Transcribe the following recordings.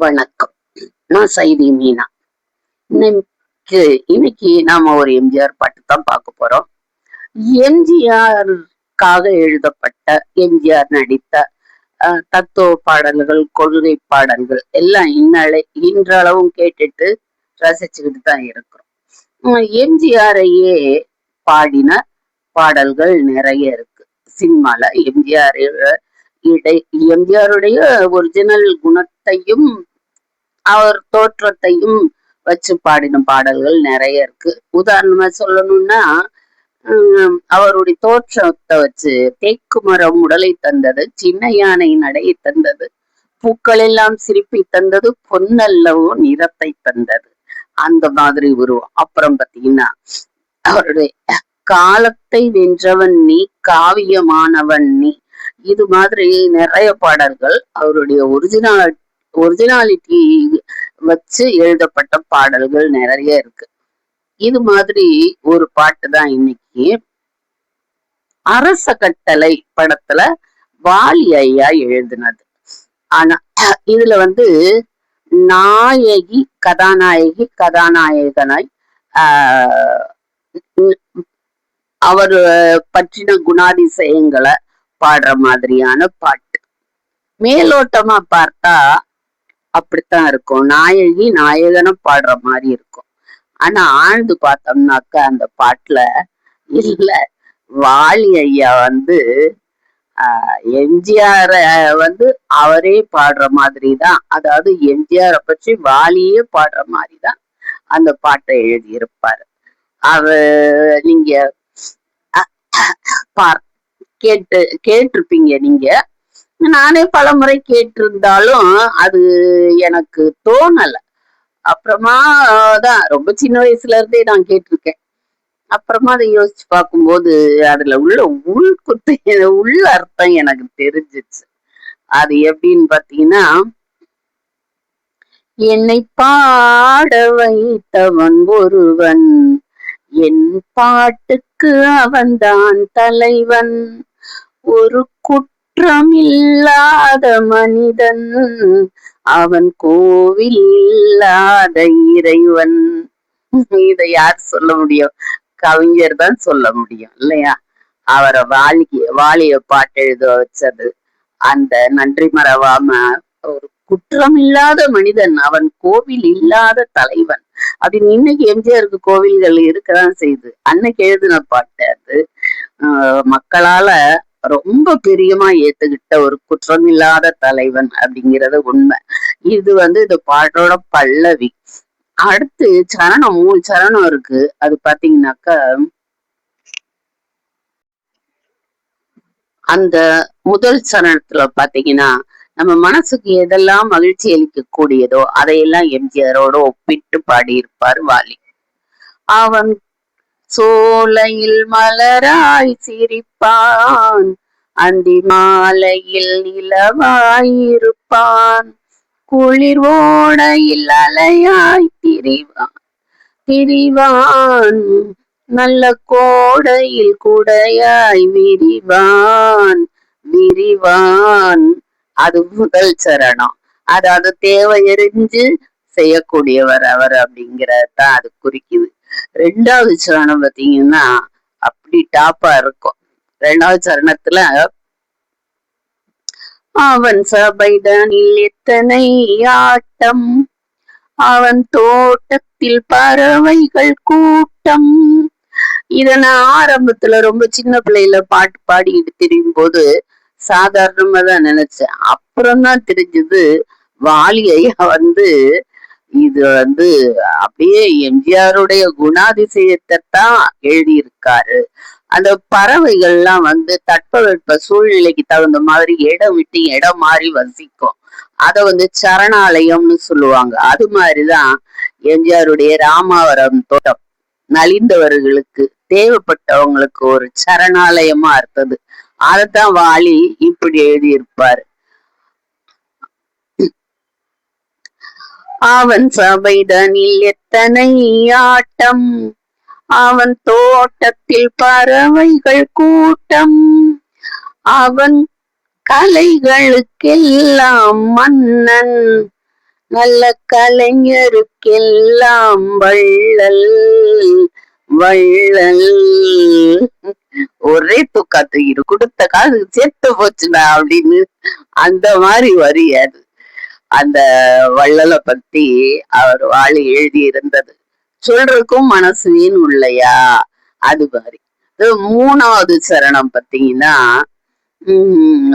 வணக்கம். நான் சைதி மீனா. இன்னைக்கு இன்னைக்கு நாம ஒரு எம்ஜிஆர் பாட்டு தான் பார்க்க போறோம். எம்ஜிஆருக்காக எழுதப்பட்ட, எம்ஜிஆர் நடித்த தத்துவ பாடல்கள், கொள்கை பாடல்கள் எல்லாம் இன்றளவும் கேட்டுட்டு ரசிச்சுக்கிட்டு தான் இருக்கிறோம். எம்ஜிஆரையே பாடின பாடல்கள் நிறைய இருக்கு சினிமால. எம்ஜிஆருடைய ஒரிஜினல் குணத்தையும் அவர் தோற்றத்தையும் வச்சு பாடின பாடல்கள் நிறைய இருக்கு. உதாரணமா சொல்லணும்னா, அவருடைய தோற்றத்தை வச்சு தேக்கு மரம் உடலை தந்தது, சின்ன யானை நடையை தந்தது, பூக்கள் எல்லாம் சிரிப்பை தந்தது, பொன்னல்லவோ நிறத்தை தந்தது, அந்த மாதிரி உருவம். அப்புறம் பாத்தீங்கன்னா, அவருடைய காலத்தை வென்றவன் நீ, காவியமானவன் நீ, இது மாதிரி நிறைய பாடல்கள் அவருடைய ஒரிஜினாலிட்டி வச்சு எழுதப்பட்ட பாடல்கள் நிறைய இருக்கு. இது மாதிரி ஒரு பாட்டு தான் இன்னைக்கு அரச கட்டளை படத்துல வாலி ஐயா எழுதினது. ஆனா இதுல கதாநாயகனாய் அவர் பற்றின குணாதிசயங்களை பாடுற மாதிரியான பாட்டு. மேலோட்டமா பார்த்தா அப்படித்தான் இருக்கும், நாயகி நாயகனை பாடுற மாதிரி இருக்கும். ஆனா ஆழ்ந்து பார்த்தோம்னாக்கா அந்த பாட்டுல இல்ல, வாலி ஐயா எம்ஜிஆர அவரே பாடுற மாதிரிதான், அதாவது எம்ஜிஆர பற்றி வாலியே பாடுற மாதிரிதான் அந்த பாட்டை எழுதியிருப்பாரு. நீங்க கேட்டிருப்பீங்க. நீங்க நானே பல முறை கேட்டிருந்தாலும் அது எனக்கு தோணல. அப்புறமா தான் ரொம்ப சின்ன வயசுல இருந்தே நான் கேட்டிருக்கேன். அப்புறமா அதை யோசிச்சு பார்க்கும்போது அதுல உள்ள உள்ள அர்த்தம் எனக்கு தெரிஞ்சிச்சு. அது எப்படின்னு பாத்தீங்கன்னா, என்னை பாட வைத்தவன் ஒருவன், என் பாட்டுக்கு அவன்தான் தலைவன், ஒரு குற்றமில்லாத மனிதன், அவன் கோவில் இல்லாத இறைவன். இதை யார் சொல்ல முடியும்? கவிஞர் தான் சொல்ல முடியும் இல்லையா? அவரை வாலிய பாட்டு எழுத வச்சது. அந்த நன்றி மறவாம, ஒரு குற்றம் இல்லாத மனிதன், அவன் கோவில் இல்லாத தலைவன் அப்படின்னு. இன்னைக்கு எம்ஜிஆருக்கு கோவில்கள் இருக்கதான் செய்யுது. அன்னைக்கு எழுதின பாட்டு அது. மக்களால ரொம்ப பிரியமா ஏத்துக்கிட்ட ஒரு குற்றம் இல்லாத தலைவன் அப்படிங்கிறது உண்மை. இது இந்த பாட்டோட பல்லவி. அடுத்து சரணம், 3 சரணம் இருக்கு. அது பாத்தீங்கன்னாக்கா, அந்த முதல் சரணத்துல பாத்தீங்கன்னா, நம்ம மனசுக்கு எதெல்லாம் மகிழ்ச்சி அளிக்க கூடியதோ அதையெல்லாம் எம்ஜிஆரோட ஒப்பிட்டு பாடியிருப்பார் வாலி. அவன் சோலையில் மலராய் சிரிப்பான், அந்தி மாலையில் நிலவாயிருப்பான், குளிர் ஓடையில் அலையாய் திரிவான், நல்ல கோடையில் குடையாய் விரிவான். அது முதல் சரணம். அதாவது தேவையறிஞ்சு செய்யக்கூடியவர் அவர் அப்படிங்கிறதான் அது குறிக்குது. 2வது சரணம் பாத்தீங்கன்னா அப்படி டாப்பா இருக்கும். 2வது சரணத்துல, அவன் சபைதனில் எத்தனை ஆட்டம், அவன் தோட்டத்தில் பறவைகள் கூட்டம். இத நான் ஆரம்பத்துல ரொம்ப சின்ன பிள்ளையில பாட்டு பாடிக்கிட்டு திரியும் போது சாதாரணமா தான் நினைச்சேன். அப்புறம்தான் தெரிஞ்சது வாலி ஐயா இது அப்படியே எம்ஜிஆருடைய குணாதிசயத்தை தான் எழுதியிருக்காரு. அந்த பறவைகள்லாம் தட்பவெட்ப சூழ்நிலைக்கு தகுந்த மாதிரி இடம் விட்டு இடம் மாறி வசிக்கும். அத சரணாலயம்னு சொல்லுவாங்க. அது மாதிரிதான் எம்ஜிஆருடைய ராமாவரம் தோட்டம் நலிந்தவர்களுக்கு, தேவைப்பட்டவங்களுக்கு ஒரு சரணாலயமா இருந்தது. அதத்தான் வாலி இப்படி எழுதியிருப்பாரு. அவன் சபைதனில் எத்தனை ஆட்டம், அவன் தோட்டத்தில் பறவைகள் கூட்டம், அவன் கலைகளுக்கெல்லாம் மன்னன், நல்ல கலைஞருக்கெல்லாம் வள்ளல் வள்ளல். ஒரே தூக்கா தூக்கிடு, கொடுத்த காசு சேர்த்து போச்சுடா அப்படின்னு. அந்த மாதிரி வரி அது. அந்த வள்ளலை பத்தி அவர் வாழி எழுதி இருந்தது. சொல்றதுக்கும் மனசு வீண் இல்லையா, அது மாதிரி. மூணாவது சரணம் பாத்தீங்கன்னா, உம்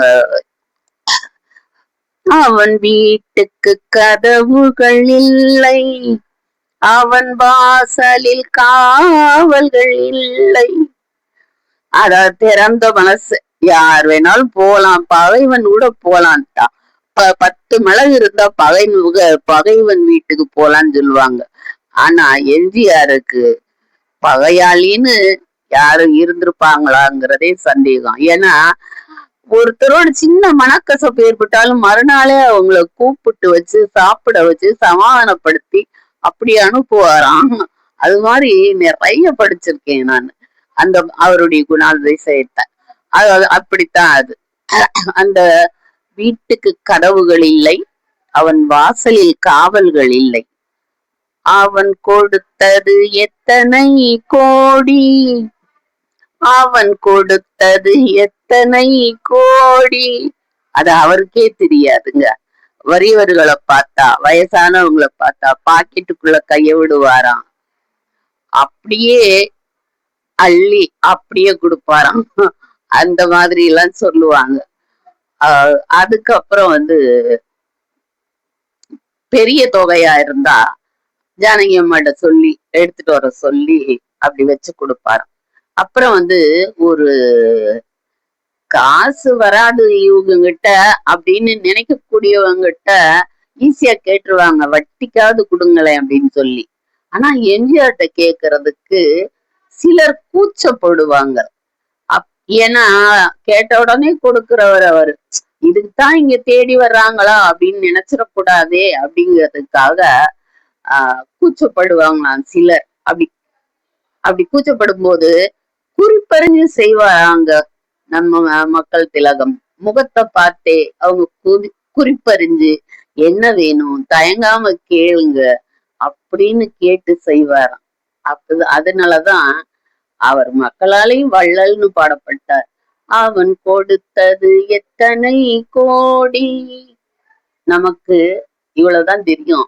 அவன் வீட்டுக்கு கதவுகள் இல்லை, அவன் வாசலில் காவல்கள் இல்லை. அதாவது திறந்த மனசு, யார் வேணாலும் போலாம், பகைவன் கூட போலான்ட்டான். 10 மிளகு இருந்தா பகைவன் வீட்டுக்கு போலான்னு சொல்லுவாங்க. ஆனா எம்ஜிஆருக்கு பகையாளின்னு யாரும் இருந்திருப்பாங்களாங்கிறதே சந்தேகம். ஏன்னா ஒருத்தரோட சின்ன மனக்கசப்பு ஏற்பட்டாலும் மறுநாளே அவங்கள கூப்பிட்டு வச்சு சாப்பிட வச்சு சமாதானப்படுத்தி அப்படி அனுப்புவாராம். அது மாதிரி நிறைய படிச்சிருக்கேன் நான் அந்த அவருடைய குணாதிசயத்தை. அது அப்படித்தான் அது. அந்த வீட்டுக்கு கதவுகள் இல்லை, அவன் வாசலில் காவல்கள் இல்லை, அவன் கொடுத்தது எத்தனை கோடி, அவன் கொடுத்தது எத்தனை கோடி. அது அவருக்கே தெரியாதுங்க. வறியவர்களை பார்த்தா, வயசானவங்களை பார்த்தா பாக்கெட்டுக்குள்ள கைய விடுவாராம், அப்படியே அள்ளி அப்படியே கொடுப்பாராம். அந்த மாதிரி எல்லாம் சொல்லுவாங்க. அதுக்கப்புறம் பெரிய தொகையா இருந்தா ஜானகி அம்மாட்ட சொல்லி எடுத்துட்டு வர சொல்லி அப்படி வச்சு கொடுப்பாராம். அப்புறம் ஒரு காசு வராது இவங்க கிட்ட அப்படின்னு நினைக்கக்கூடியவங்கிட்ட ஈஸியா கேட்டுருவாங்க, வட்டிக்காவது கொடுங்களேன் அப்படின்னு சொல்லி. ஆனா எம்ஜிஆர்ட்ட கேட்கறதுக்கு சிலர் கூச்சப்படுவாங்க. ஏன்னா கேட்ட உடனே கொடுக்கிறவர் அவரு, இதுக்குத்தான் இங்க தேடி வர்றாங்களா அப்படின்னு நினைச்சிடக்கூடாதே அப்படிங்கிறதுக்காக கூச்சப்படுவாங்களாம் சிலர். அப்படி கூச்சப்படும் போது குறிப்பறிஞ்சு செய்வாங்க நம்ம மக்கள் திலகம். முகத்தை பார்த்தே அவங்க குறிப்பறிஞ்சு என்ன வேணும் தயங்காம கேளுங்க அப்படின்னு கேட்டு செய்வாராம். அதனாலதான் அவர் மக்களாலையும் வள்ளல்னு பாடப்பட்டார். அவன் கொடுத்தது எத்தனை கோடி. நமக்கு இவ்வளவுதான் தெரியும்.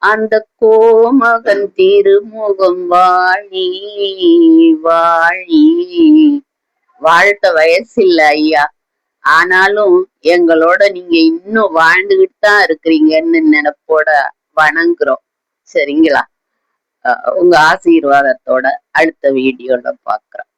அந்த கோமகன் திருமுகம் வாழி வாழி. வாழ்த்த வயசில்லை ஐயா, ஆனாலும் எங்களோட நீங்க இன்னும் வாழ்ந்துகிட்டு தான் இருக்கிறீங்கன்னு நினைப்போட வணங்குறோம். சரிங்களா? உங்க ஆசீர்வாதத்தோட அடுத்த வீடியோல பாக்குறோம்.